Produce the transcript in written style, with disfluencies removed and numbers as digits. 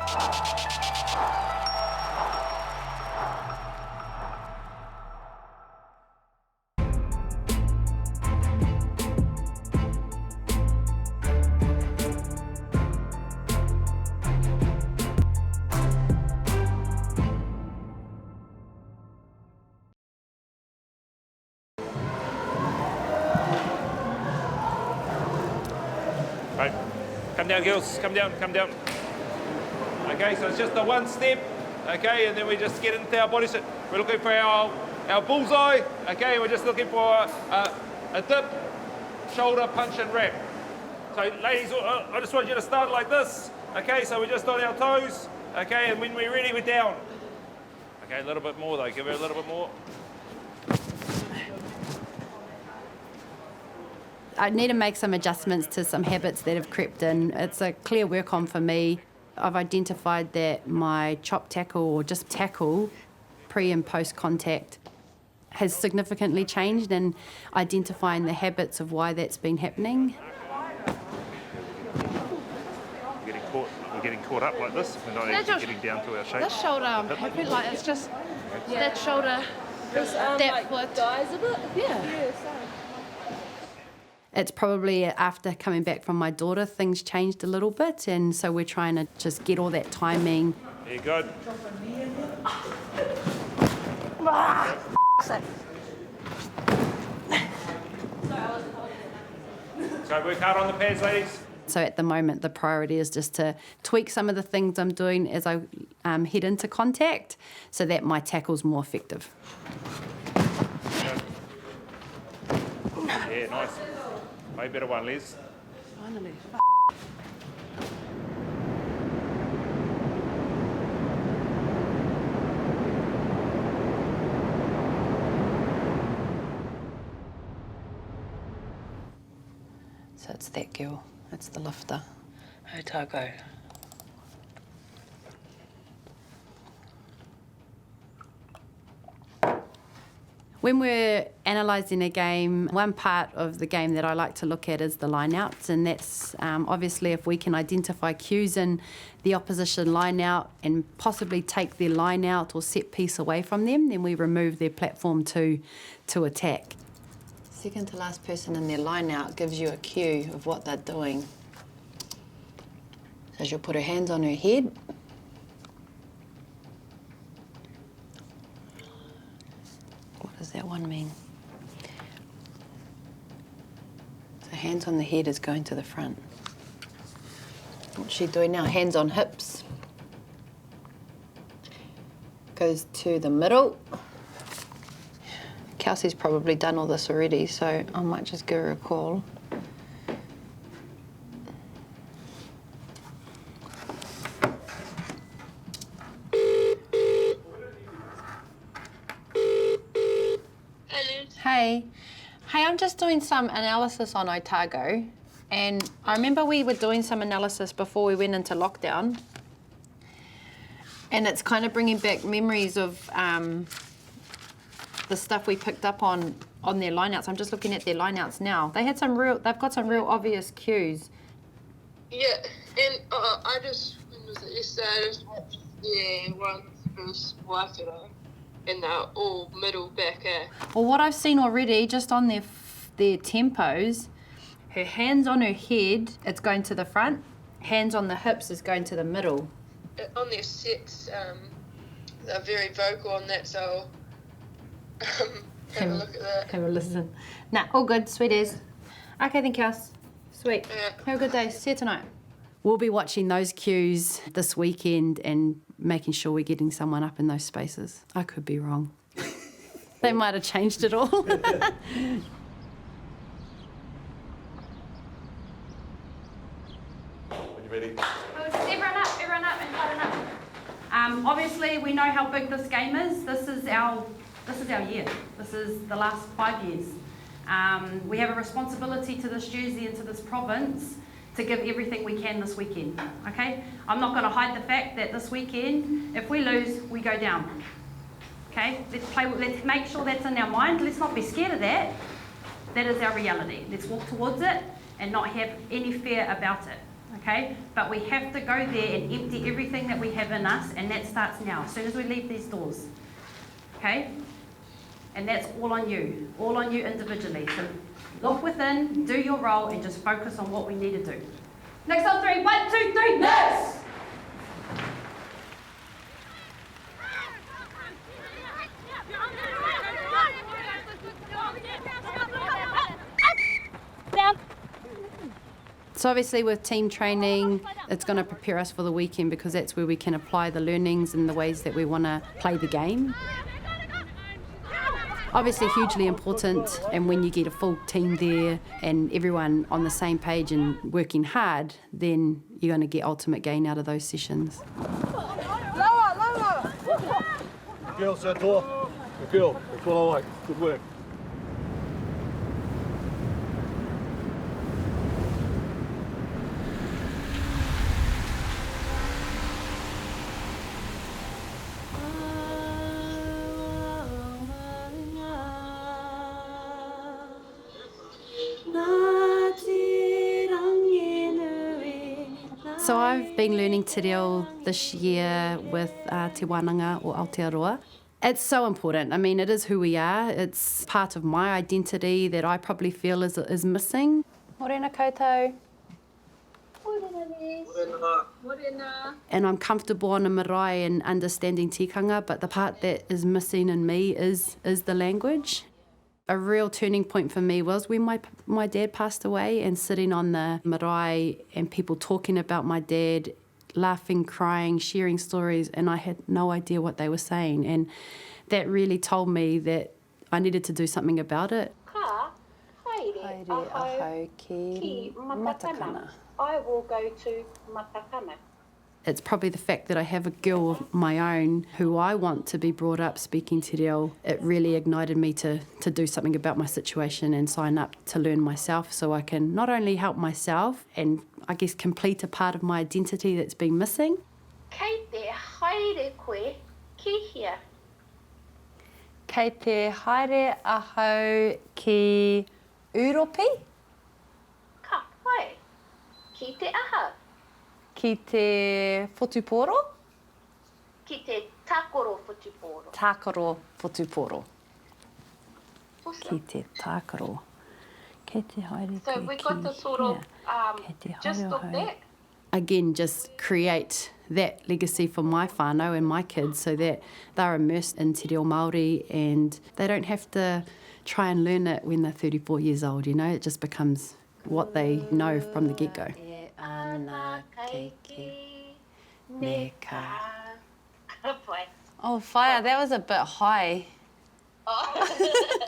Right, come down, girls, come down, come down. Okay, so it's just the one step, okay, and then we just get into our body shape. We're looking for our bullseye, okay, we're just looking for a dip, shoulder, punch and wrap. So ladies, I just want you to start like this, okay, so we're just on our toes, okay, and when we're ready, we're down. Okay, a little bit more though, give her a little bit more. I need to make some adjustments to some habits that have crept in. It's a clear work on for me. I've identified that my chop tackle or just tackle pre and post contact has significantly changed, and identifying the habits of why that's been happening. We're getting caught up like this. We're not actually getting down to our shape. This shoulder, I'm happy, like it's just that shoulder. This that like dies a bit. Yeah. It's probably after coming back from my daughter, things changed a little bit, and so we're trying to just get all that timing. There you go. So work hard on the pads, ladies. So at the moment, the priority is just to tweak some of the things I'm doing as I head into contact so that my tackle's more effective. Yeah, nice. Way better one, Liz. Finally. So it's that girl. It's the lifter. Otago. When we're analysing a game, one part of the game that I like to look at is the lineouts, and that's obviously if we can identify cues in the opposition lineout and possibly take their lineout or set piece away from them, then we remove their platform to attack. Second to last person in their lineout gives you a cue of what they're doing. So she'll put her hands on her head. What does that one mean? So hands on the head is going to the front. What's she doing now? Hands on hips. Goes to the middle. Kelsey's probably done all this already, so I might just give her a call. Hey. Hey, I'm just doing some analysis on Otago, and I remember we were doing some analysis before we went into lockdown, and it's kind of bringing back memories of the stuff we picked up on their lineouts. I'm just looking at their lineouts now. They've got some real obvious cues. Yeah, and I just, when was it yesterday, I just watched the one versus Waikato, and they're all middle back, Well, what I've seen already, just on their tempos, her hands on her head, it's going to the front. Hands on the hips is going to the middle. On their sets, they're very vocal on that, so have a look at that. Have a listen. Nah, all good, sweet as. Okay, then, Kels. Sweet. Yeah. Have a good day. See you tonight. We'll be watching those cues this weekend and making sure we're getting someone up in those spaces. I could be wrong. They might have changed it all. When you're ready. Everyone up and button up. Obviously, we know how big this game is. This is our year. This is the last 5 years. We have a responsibility to this jersey and to this province to give everything we can this weekend, okay? I'm not gonna hide the fact that this weekend, if we lose, we go down, okay? Let's make sure that's in our mind. Let's not be scared of that. That is our reality. Let's walk towards it and not have any fear about it, okay? But we have to go there and empty everything that we have in us, and that starts now, as soon as we leave these doors, okay? And that's all on you individually. So look within, do your role, and just focus on what we need to do. Next on 3, 1, 2, 3, nurse! So obviously with team training, it's going to prepare us for the weekend because that's where we can apply the learnings and the ways that we want to play the game. Obviously hugely important, and when you get a full team there and everyone on the same page and working hard, then you're going to get ultimate gain out of those sessions. Girls, that door. Good girl. That's what I like. Good work. So I've been learning te reo this year with Te Wānanga or Aotearoa. It's so important. I mean, it is who we are. It's part of my identity that I probably feel is missing. Morena koutou. And I'm comfortable on a marae and understanding tikanga, but the part that is missing in me is the language. A real turning point for me was when my dad passed away, and sitting on the marae and people talking about my dad, laughing, crying, sharing stories, and I had no idea what they were saying. And that really told me that I needed to do something about it. Ka, haere aho ki matakana. I will go to matakana. It's probably the fact that I have a girl of my own who I want to be brought up speaking te reo. It really ignited me to do something about my situation and sign up to learn myself so I can not only help myself and I guess complete a part of my identity that's been missing. Kei te haere koe ki hia. Kei te haere aho ki Uropi? Ka pai. Ki te aha. Ki te whotuporo? Ki te takoro whutuporo. Tākaro whotuporo. Awesome. Ki te tākaro. Kei te haere So koe we got to sort of Kei te just haere of aho. that. Again, just create that legacy for my whānau and my kids so that they're immersed in te reo Māori and they don't have to try and learn it when they're 34 years old, you know, it just becomes what they know from the get-go. Ana keiki neka. Oh, fire, that was a bit high. Oh.